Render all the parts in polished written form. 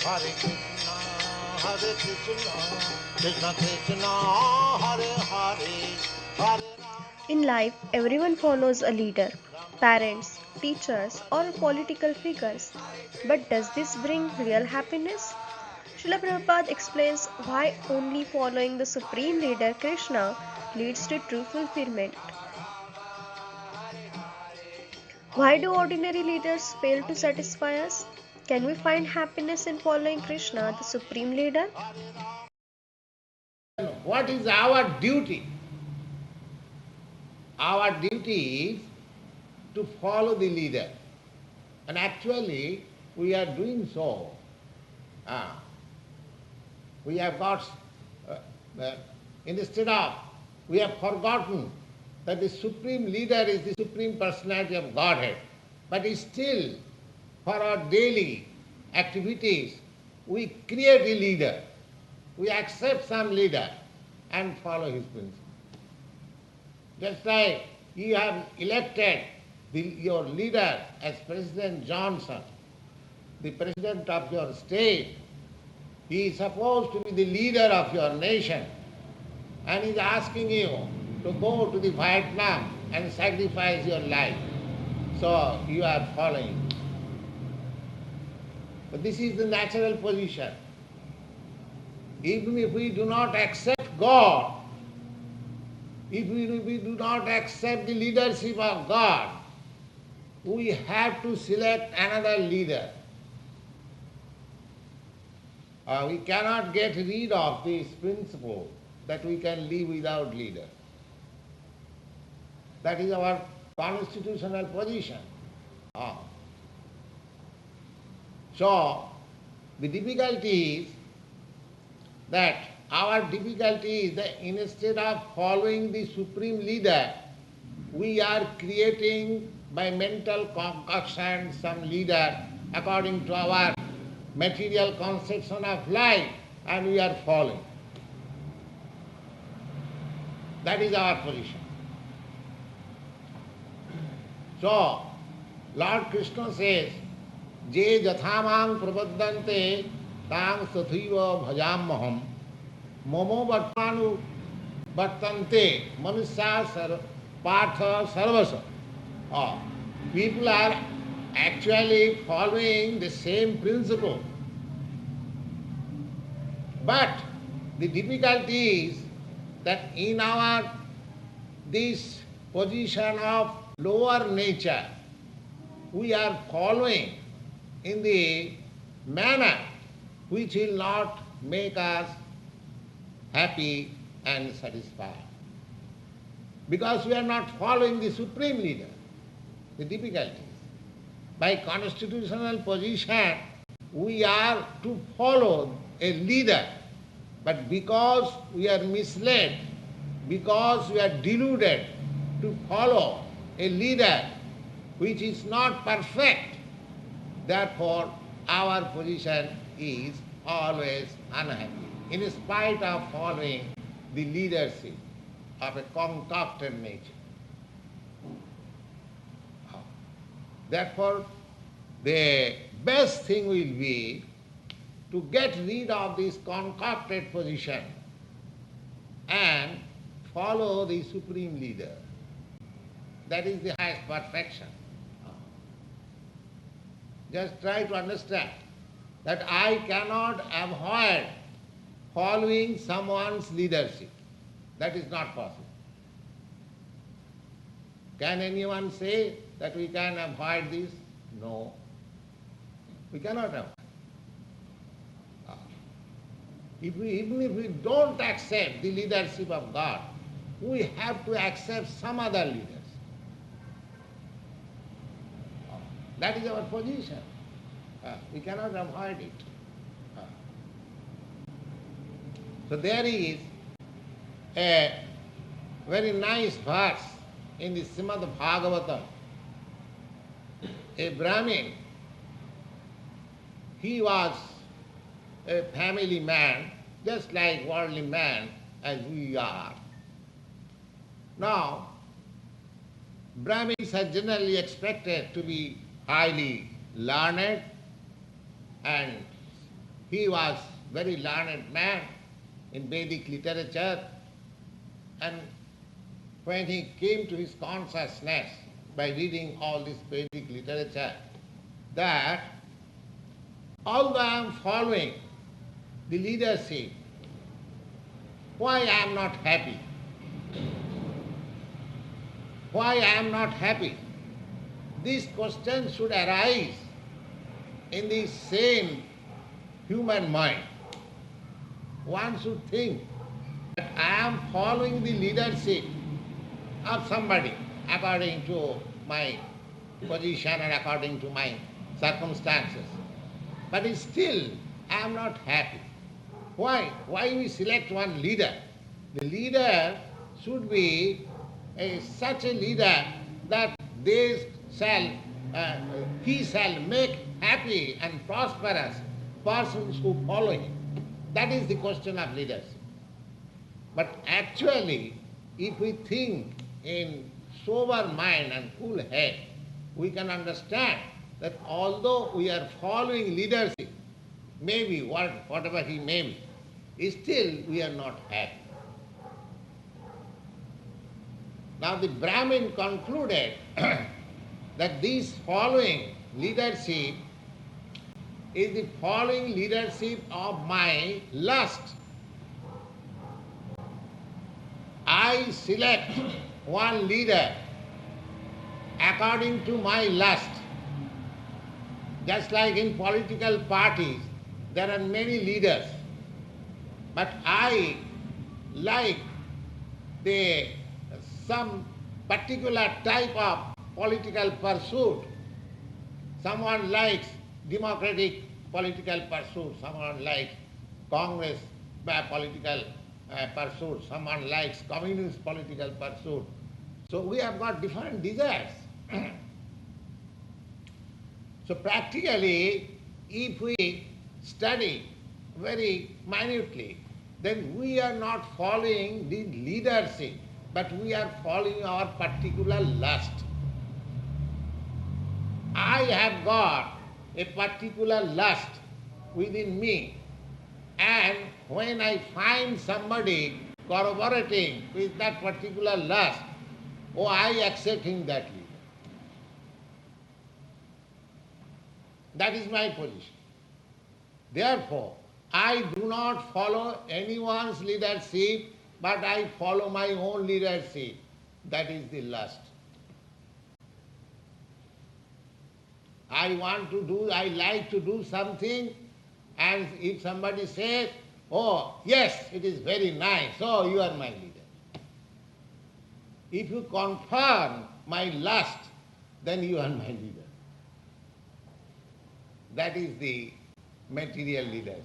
Hare Krishna, Hare Krishna, Krishna Krishna, Hare Hare, Hare In life, everyone follows a leader, parents, teachers, or political figures. But does this bring real happiness? Srila Prabhupada explains why only following the supreme leader Krishna leads to true fulfillment. Why do ordinary leaders fail to satisfy us? Can we find happiness in following Krishna, the supreme leader? What is our duty? Our duty is to follow the leader. And actually, we are doing so. We have got, instead of, we have forgotten that the supreme leader is the supreme personality of Godhead. But still, for our daily activities, we create a leader. We accept some leader and follow his principle. Just like you have elected your leader as President Johnson, the president of your state. He is supposed to be the leader of your nation, and he is asking you to go to the Vietnam and sacrifice your life. So you are following. But this is the natural position. Even if we do not accept God, if we do not accept the leadership of God, we have to select another leader. We cannot get rid of this principle that we can live without leader. That is our constitutional position. So, the difficulty is that our difficulty is that instead of following the supreme leader, we are creating by mental concoction some leader according to our material conception of life, and we are following. That is our position. So, Lord Krishna says, Je jathamang prapaddante tang sathaiva bhajamaham momo vartmanu vartante manusya partha sarvasa. People are actually following the same principle. But the difficulty is that in our this position of lower nature, we are following in the manner which will not make us happy and satisfied. Because we are not following the supreme leader. The difficulty is, by constitutional position, we are to follow a leader. But because we are misled, because we are deluded to follow a leader which is not perfect, therefore our position is always unhappy, in spite of following the leadership of a concocted nature. Therefore, the best thing will be to get rid of this concocted position and follow the supreme leader. That is the highest perfection. Just try to understand that I cannot avoid following someone's leadership. That is not possible. Can anyone say that we can avoid this? No. We cannot avoid. Even if we don't accept the leadership of God, we have to accept some other leaders. That is our position. We cannot avoid it. So there is a very nice verse in the Srimad Bhagavatam. A Brahmin, he was a family man, just like worldly man as we are. Now, Brahmins are generally expected to be highly learned and he was very learned man in Vedic literature, and when he came to his consciousness by reading all this Vedic literature, that although I am following the leadership, why I am not happy? Why I am not happy? This question should arise in the same human mind. One should think that I am following the leadership of somebody according to my position and according to my circumstances. But still I am not happy. Why? Why we select one leader? The leader should be such a leader that he shall make happy and prosperous persons who follow him. That is the question of leadership. But actually, if we think in sober mind and cool head, we can understand that although we are following leadership, maybe whatever he may be, still we are not happy. Now the Brahmin concluded that this following leadership is the following leadership of my lust. I select one leader according to my lust. Just like in political parties, there are many leaders, but I like some particular type of political pursuit. Someone likes democratic political pursuit, someone likes Congress political pursuit, someone likes communist political pursuit. So we have got different desires. So practically, if we study very minutely, then we are not following the leadership, but we are following our particular lust. I have got a particular lust within me, and when I find somebody corroborating with that particular lust, I accept him that leader. That is my position. Therefore, I do not follow anyone's leadership, but I follow my own leadership. That is the lust. I like to do something, and if somebody says, oh, yes, it is very nice, so you are my leader. If you confirm my lust, then you are my leader. That is the material leadership.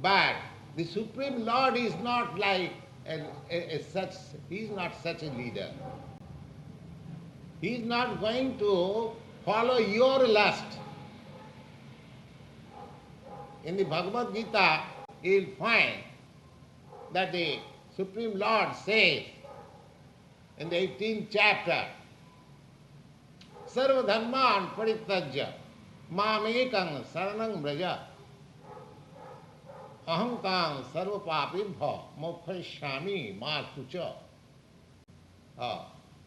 But the Supreme Lord is not like he is not such a leader. He is not going to follow your lust. In the Bhagavad Gita, you will find that the Supreme Lord says in the 18th chapter, Sarva dharman parityajya mamekang saranang braja ahankang sarva papibha mokshami ma sucha.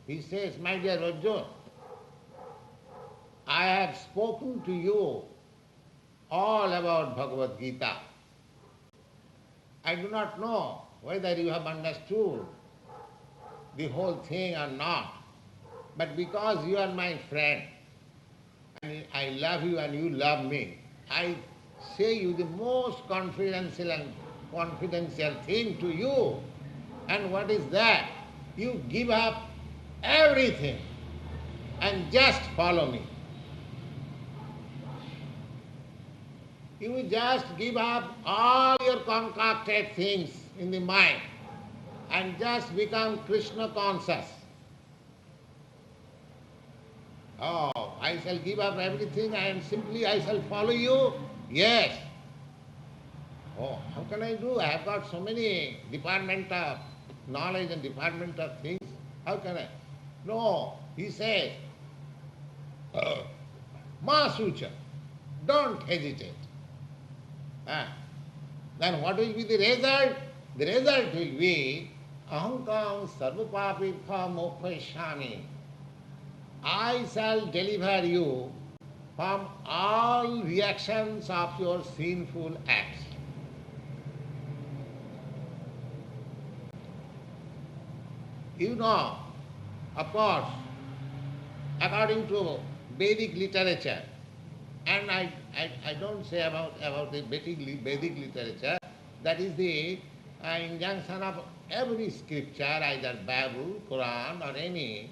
He says, my dear Arjuna, I have spoken to you all about Bhagavad Gita. I do not know whether you have understood the whole thing or not, but because you are my friend, and I love you and you love me, I say you the most confidential thing to you. And what is that? You give up everything and just follow me. You just give up all your concocted things in the mind and just become Kṛṣṇa conscious. Oh, I shall give up everything and simply I shall follow you? Yes. Oh, how can I do? I have got so many department of knowledge and department of things. How can I? No, he says, Ma sucha. Don't hesitate. Then what will be the result? The result will be ahankam sarvapapirtha mokshayami. I shall deliver you from all reactions of your sinful acts. You know, of course, according to Vedic literature, and I don't say about the Vedic literature, that is the injunction of every scripture, either Bible, Quran or any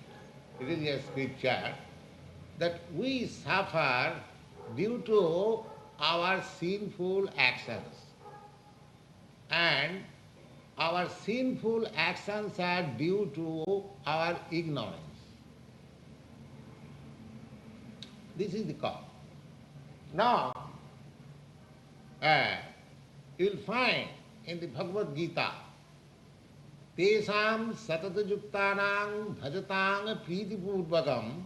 religious scripture, that we suffer due to our sinful actions. And our sinful actions are due to our ignorance. This is the cause. Now, you will find in the Bhagavad Gita, Tesam satatayuktanang bhajatāng prītipūrvakam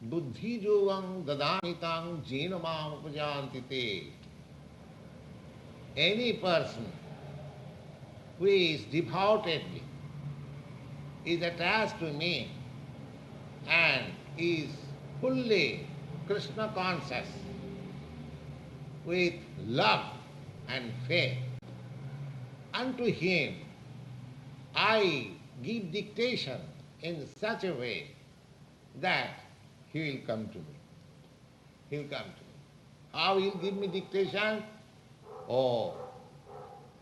buddhi yogam dadāmitang jena mam upajanti te. Any person who is devotedly, is attached to me and is fully Kṛṣṇa conscious, with love and faith, unto him I give dictation in such a way that he will come to me. He will come to me. How he will give me dictation? Oh,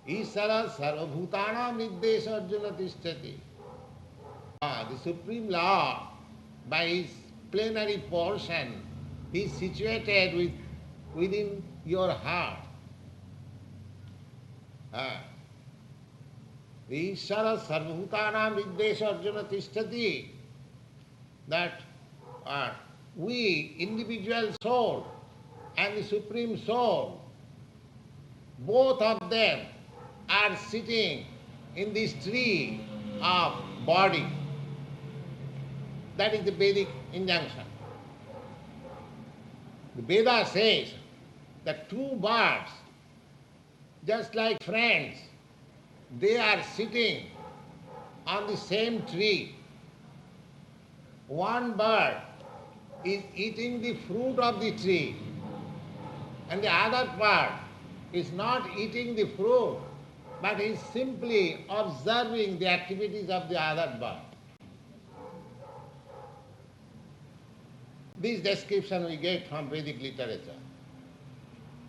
Isara sarvabhutanam niddesha arjuna tishtati. The Supreme Lord, by his plenary portion, he is situated within your heart. Ishara sarvabhutanam niddesha arjuna tishtati. That we, individual soul and the Supreme Soul, both of them are sitting in this tree of body. That is the Vedic injunction. The Veda says that two birds, just like friends, they are sitting on the same tree. One bird is eating the fruit of the tree, and the other bird is not eating the fruit, but is simply observing the activities of the other bird. This description we get from Vedic literature.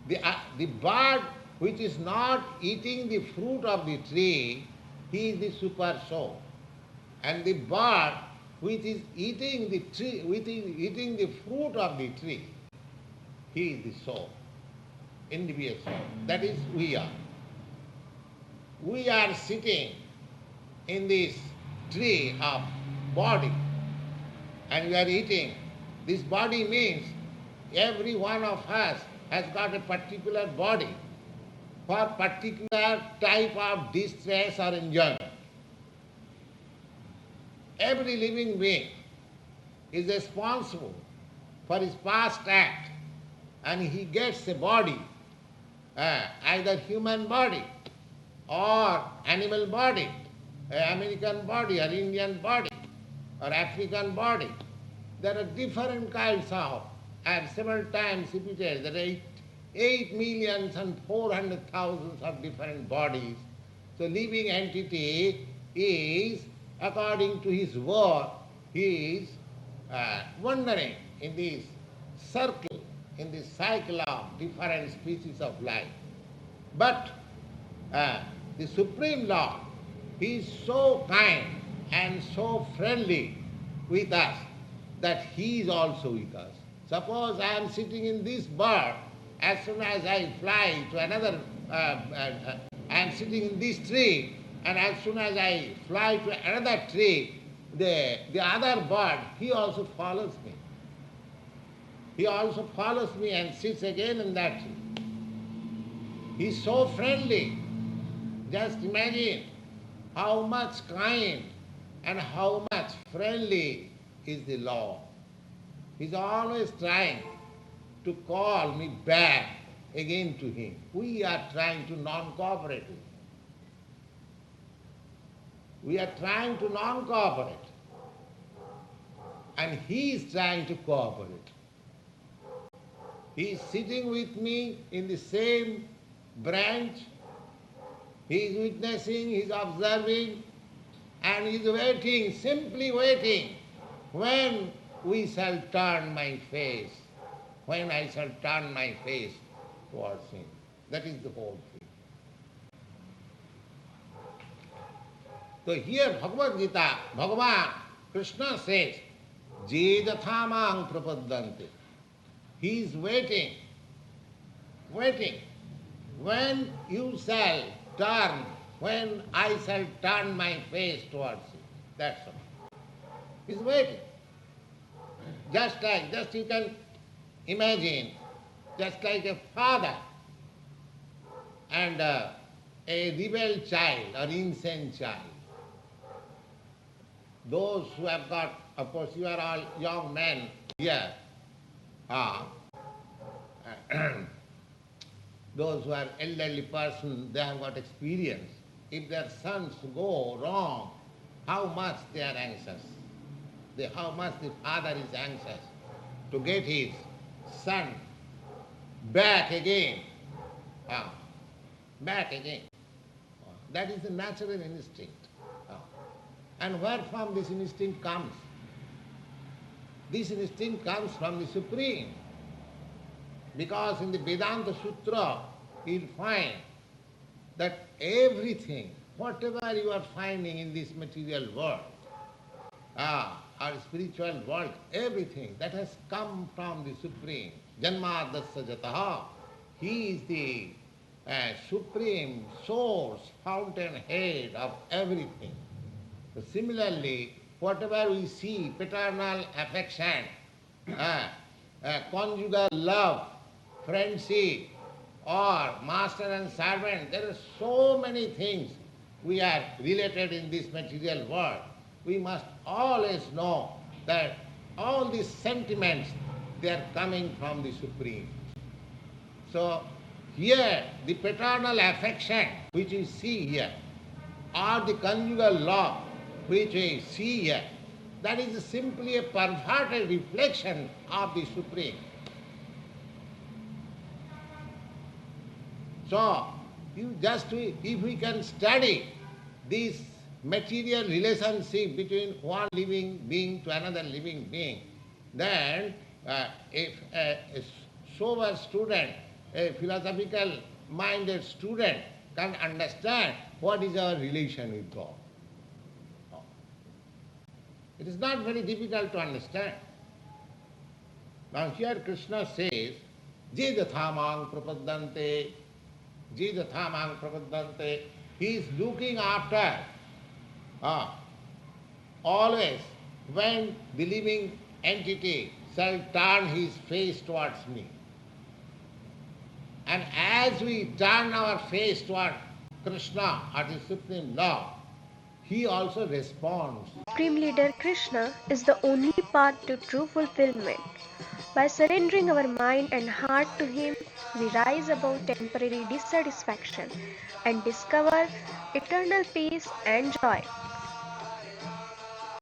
The bird which is not eating the fruit of the tree, he is the super soul. And the bird which is eating the tree, eating the fruit of the tree, he is the soul, individual soul. That is we are. We are sitting in this tree of body and we are eating. This body means every one of us has got a particular body for particular type of distress or enjoyment. Every living being is responsible for his past act, and he gets a body, either human body or animal body, American body or Indian body or African body. There are different kinds of, I have several times repeated, there are 8,400,000 of different bodies. So living entity is, according to his work, he is wandering in this circle, in this cycle of different species of life. But the Supreme Lord, he is so kind and so friendly with us that he is also with us. Suppose I am sitting in this bird, as soon as I fly to another, I am sitting in this tree, and as soon as I fly to another tree, the other bird, he also follows me. He also follows me and sits again in that tree. He is so friendly. Just imagine how much kind and how much friendly is the Lord. He is always trying to call me back again to him. We are trying to non-cooperate with him. We are trying to non-cooperate. And he is trying to cooperate. He is sitting with me in the same branch. He is witnessing, he is observing, and he is waiting, simply waiting, when we shall turn my face, when I shall turn my face towards him. That is the whole thing. So here Bhagavad Gita, Bhagavan, Krishna says, Jedhathamang prapaddante. He is waiting, waiting. When you shall turn, when I shall turn my face towards you. That's all. He's waiting. Just you can imagine, just like a father and a rebel child or insane child. Those who have got, of course you are all young men here, those who are elderly person, they have got experience. If their sons go wrong, how much they are anxious. How much the father is anxious to get his son back again. Back again. That is the natural instinct. And where from this instinct comes? This instinct comes from the Supreme. Because in the Vedanta Sutra, you'll find that everything, whatever you are finding in this material world, or spiritual world, everything that has come from the Supreme, Janmadasya Jataha, he is the supreme source, fountainhead of everything. So similarly, whatever we see, paternal affection, conjugal love, friendship, or master and servant, there are so many things we are related in this material world. We must always know that all these sentiments, they are coming from the Supreme. So here, the paternal affection which we see here, or the conjugal love which we see here, that is simply a perverted reflection of the Supreme. So, if we can study this material relationship between one living being to another living being, then if a sober student, a philosophical minded student can understand what is our relation with God. It is not very difficult to understand. Now here Krishna says, Jedhathamang prapaddante, Jedhathamang prapaddante. He is looking after always when the living entity shall turn his face towards me. And as we turn our face toward Kṛṣṇa or the Supreme Lord, he also responds. Supreme Leader Krishna is the only path to true fulfillment. By surrendering our mind and heart to Him, we rise above temporary dissatisfaction and discover eternal peace and joy.